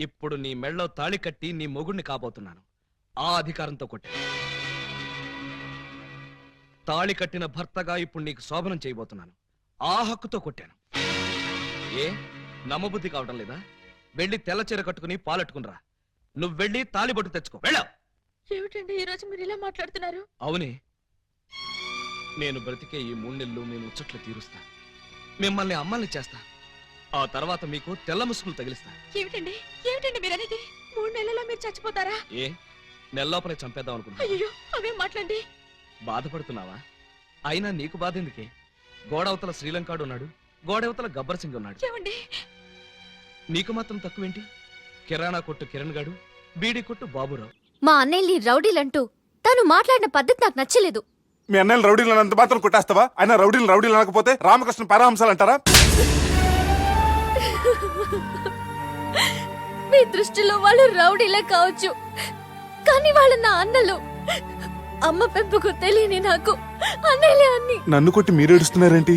ఇప్పుడు నీ మెళ్ళో తాళి కట్టి నీ మొగుణ్ణి కాబోతున్నాను. ఆ అధికారంతో కొట్టాను. తాళి కట్టిన భర్తగా ఇప్పుడు నీకు శోభనం చేయబోతున్నాను. ఆ హక్కుతో కొట్టాను. ఏ నమ్మబుద్ధి కావటం లేదా? వెళ్ళి తెల్ల చీర కట్టుకుని పాలెట్టుకునిరా. నువ్వు వెళ్ళి తాళిబొట్టు తెచ్చుకో. వెళ్ళావు. ఏమిటండి ఈ రోజు మీరు ఇలా మాట్లాడుతున్నారు? అవునే, నేను బ్రతికే ఈ 3 నెలలు నేను ముచ్చట్లు తీరుస్తా. మిమ్మల్ని అమ్మల్ని చేస్తా. ఆ తర్వాత మీకు తెల్ల ముసుగులు తగిలిస్తా. ఏమిటండి మీరనేది? 3 నెలల్లో మీరు చచ్చిపోతారా? ఏ నెల్లోపలే చంపేద్దాం అనుకుంటా? అయ్యో అవేం మాట్లాడండి. బాధపడుతున్నావా? అయినా నీకు బాధ ఎందుకే? గోడవతల శ్రీలంకాడు ఉన్నాడు, గోడవతల గబ్బర్ సింగ్ ఉన్నాడు. ఏమండి నీకు మాత్రం తక్కువేంటి? కిరాణా కొట్టు కిరణ్ గాడు, బీడీ కొట్టు బాబురావు. మా అన్నయ్యని రౌడీలంటూ తను మాట్లాడిన పద్ధతి నాకు నచ్చలేదు. మీ అన్నయ్యలు రౌడీలు అన్నంత మాత్రం కొట్టేస్తావా? ఆయన రౌడీలు అనకపోతే రామకృష్ణ పరమహంసాలు అంటారా? మీ దృష్టిలో వాళ్ళు రౌడీలే కావచ్చు, కానీ వాళ్ళు నా అన్నలు. అమ్మ పెంపుకు తెలియని నాకు అన్నయ్యలే అన్ని. నన్ను కొట్టి మీరు ఏడుస్తున్నారేంటి?